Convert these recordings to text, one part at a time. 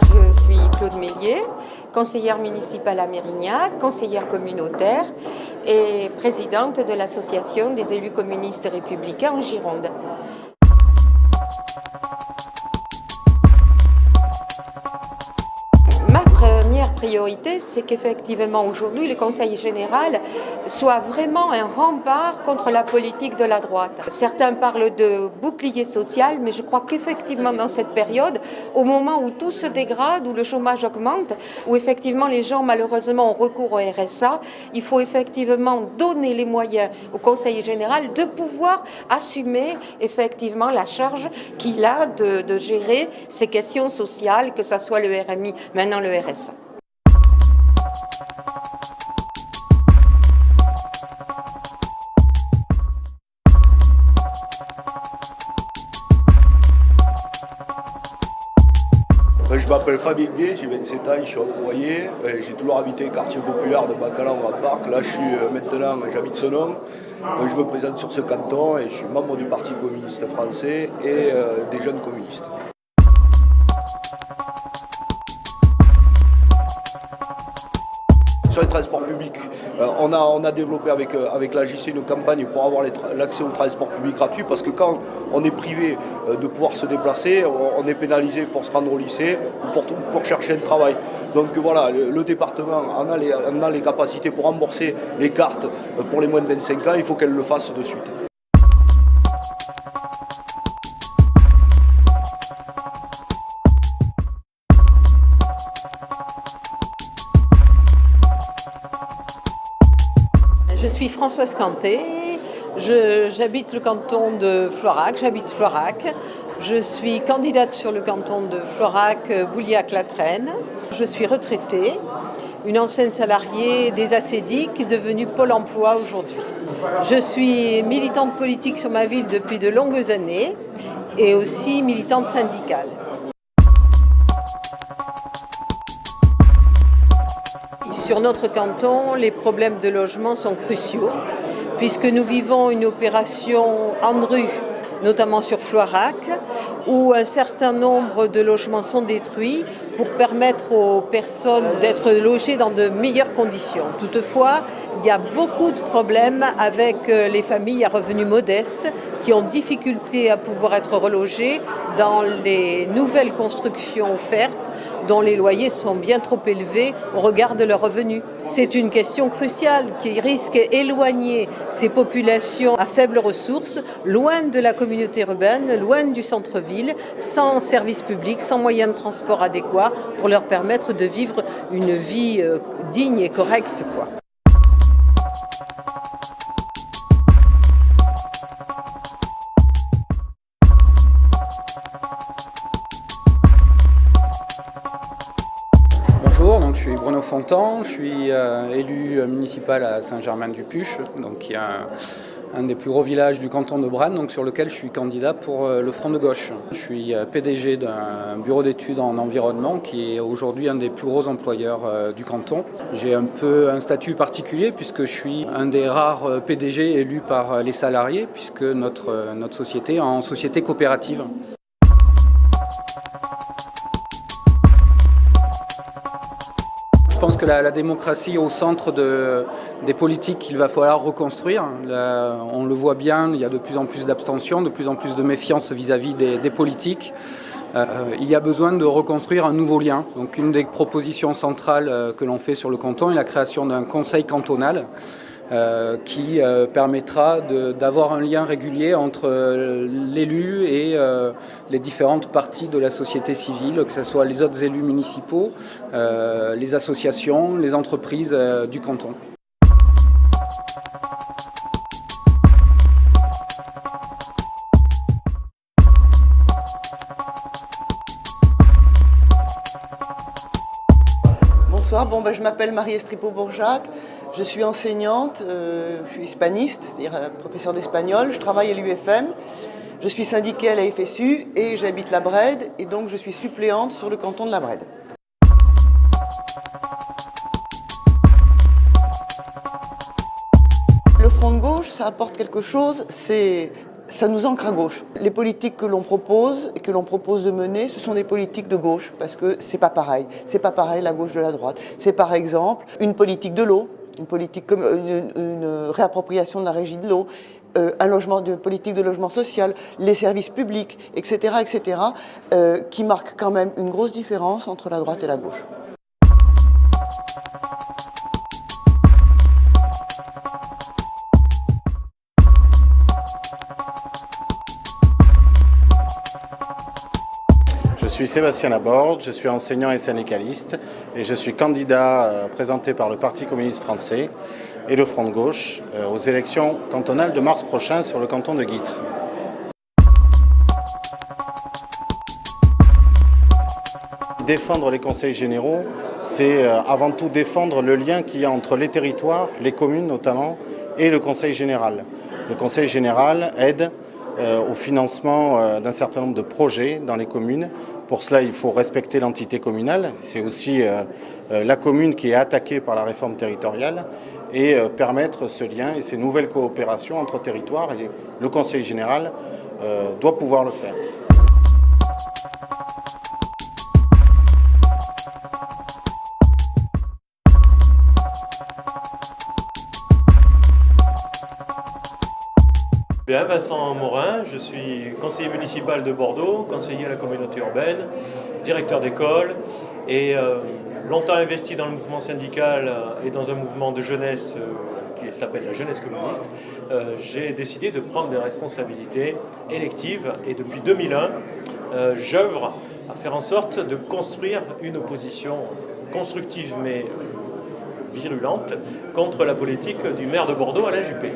Je suis Claude Mélier, conseillère municipale à Mérignac, conseillère communautaire et présidente de l'association des élus communistes républicains en Gironde. Ma première priorité, c'est qu'effectivement aujourd'hui le Conseil général soit vraiment un rempart contre la politique de la droite. Certains parlent de bouclier social, mais je crois qu'effectivement dans cette période, au moment où tout se dégrade, où le chômage augmente, où effectivement les gens malheureusement ont recours au RSA, il faut effectivement donner les moyens au Conseil général de pouvoir assumer effectivement la charge qu'il a de gérer ces questions sociales, que ce soit le RMI, maintenant le RSA. Je m'appelle Fabien Gué, j'ai 27 ans, je suis employé, j'ai toujours habité le quartier populaire de Bacalan à Parc. Là j'habite Senon, donc je me présente sur ce canton et je suis membre du Parti communiste français et des jeunes communistes. Sur les transports publics, on a développé avec l'AJC une campagne pour avoir l'accès au transport public gratuit, parce que quand on est privé de pouvoir se déplacer, on est pénalisé pour se rendre au lycée ou pour chercher un travail. Donc voilà, le département en a les capacités pour rembourser les cartes pour les moins de 25 ans, il faut qu'elle le fasse de suite. Je suis Françoise Canté, j'habite le canton de Florac, Je suis candidate sur le canton de Florac-Bouliac-la-Traîne. Je suis retraitée, une ancienne salariée des ACEDIC, devenue Pôle emploi aujourd'hui. Je suis militante politique sur ma ville depuis de longues années et aussi militante syndicale. Sur notre canton, les problèmes de logement sont cruciaux, puisque nous vivons une opération ANRU, notamment sur Florac, où un certain nombre de logements sont détruits pour permettre aux personnes d'être logées dans de meilleures conditions. Toutefois, il y a beaucoup de problèmes avec les familles à revenus modestes qui ont difficulté à pouvoir être relogées dans les nouvelles constructions offertes, dont les loyers sont bien trop élevés au regard de leurs revenus. C'est une question cruciale qui risque d'éloigner ces populations à faibles ressources, loin de la communauté urbaine, loin du centre-ville, sans services publics, sans moyens de transport adéquats pour leur permettre de vivre une vie digne et correcte, quoi. Bonjour, donc je suis Bruno Fontan, je suis élu municipal à Saint-Germain-du-Puche, donc qui est un des plus gros villages du canton de Branne, donc sur lequel je suis candidat pour le Front de gauche. Je suis PDG d'un bureau d'études en environnement qui est aujourd'hui un des plus gros employeurs du canton. J'ai un peu un statut particulier puisque je suis un des rares PDG élus par les salariés, puisque notre société est en société coopérative. Je pense que la démocratie est au centre des politiques qu'il va falloir reconstruire. Là, on le voit bien, il y a de plus en plus d'abstention, de plus en plus de méfiance vis-à-vis des politiques. Il y a besoin de reconstruire un nouveau lien. Donc, une des propositions centrales que l'on fait sur le canton est la création d'un conseil cantonal qui permettra d'avoir un lien régulier entre l'élu et les différentes parties de la société civile, que ce soit les autres élus municipaux, les associations, les entreprises du canton. Bonsoir, je m'appelle Marie Estripo-Bourjac, je suis enseignante, je suis hispaniste, c'est-à-dire professeur d'espagnol, je travaille à l'UFM, je suis syndiquée à la FSU et j'habite la Brède et donc je suis suppléante sur le canton de la Brède. Le Front de gauche, ça apporte quelque chose, c'est ça nous ancre à gauche. Les politiques que l'on propose et que l'on propose de mener, ce sont des politiques de gauche, parce que c'est pas pareil. C'est pas pareil la gauche de la droite. C'est par exemple une politique de l'eau, une réappropriation de la régie de l'eau, de politique de logement social, les services publics, etc., qui marquent quand même une grosse différence entre la droite et la gauche. Je suis Sébastien Laborde, je suis enseignant et syndicaliste et je suis candidat présenté par le Parti communiste français et le Front de gauche aux élections cantonales de mars prochain sur le canton de Guîtres. Défendre les conseils généraux, c'est avant tout défendre le lien qu'il y a entre les territoires, les communes notamment, et le conseil général. Le conseil général aide au financement d'un certain nombre de projets dans les communes. Pour cela, il faut respecter l'entité communale. C'est aussi la commune qui est attaquée par la réforme territoriale et permettre ce lien et ces nouvelles coopérations entre territoires. Et le conseil général doit pouvoir le faire. Bien, Vincent Morin, je suis conseiller municipal de Bordeaux, conseiller à la communauté urbaine, directeur d'école et longtemps investi dans le mouvement syndical et dans un mouvement de jeunesse qui s'appelle la jeunesse communiste. J'ai décidé de prendre des responsabilités électives et depuis 2001, j'œuvre à faire en sorte de construire une opposition constructive mais virulente contre la politique du maire de Bordeaux, Alain Juppé.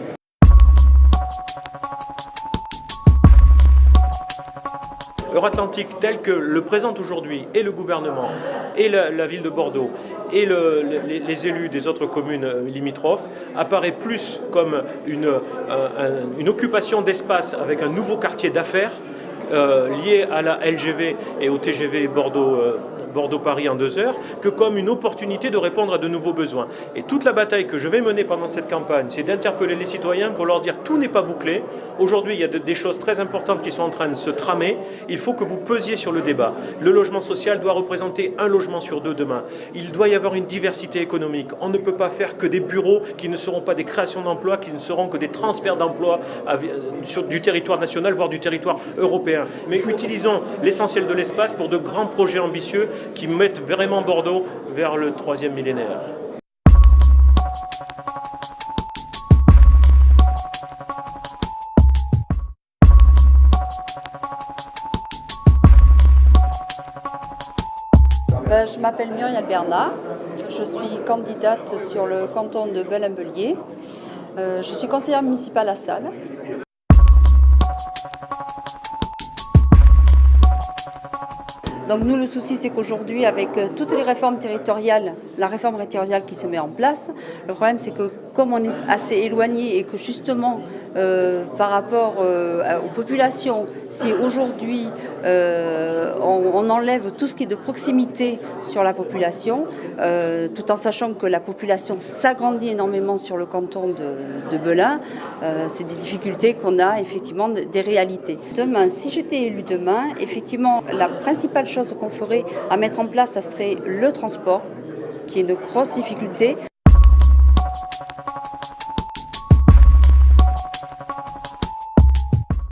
Euratlantique tel que le présente aujourd'hui et le gouvernement et la ville de Bordeaux et les élus des autres communes limitrophes apparaît plus comme une occupation d'espace avec un nouveau quartier d'affaires lié à la LGV et au TGV Bordeaux-Paris en 2 heures, que comme une opportunité de répondre à de nouveaux besoins. Et toute la bataille que je vais mener pendant cette campagne, c'est d'interpeller les citoyens pour leur dire tout n'est pas bouclé. Aujourd'hui, il y a des choses très importantes qui sont en train de se tramer. Il faut que vous pesiez sur le débat. Le logement social doit représenter 1 logement sur 2 demain. Il doit y avoir une diversité économique. On ne peut pas faire que des bureaux qui ne seront pas des créations d'emplois, qui ne seront que des transferts d'emplois du territoire national, voire du territoire européen. Mais utilisons l'essentiel de l'espace pour de grands projets ambitieux qui mettent vraiment Bordeaux vers le 3e millénaire. Je m'appelle Muriel Bernard, je suis candidate sur le canton de Belin-Bellier. Je suis conseillère municipale à Salles. Donc nous, le souci, c'est qu'aujourd'hui, avec toutes les réformes territoriales, la réforme territoriale qui se met en place, le problème, c'est que comme on est assez éloigné et que justement, par rapport aux populations, si aujourd'hui on enlève tout ce qui est de proximité sur la population, tout en sachant que la population s'agrandit énormément sur le canton de Belin, c'est des difficultés qu'on a, effectivement, des réalités. Demain, si j'étais élue demain, effectivement, la principale chose qu'on ferait à mettre en place, ça serait le transport, qui est une grosse difficulté.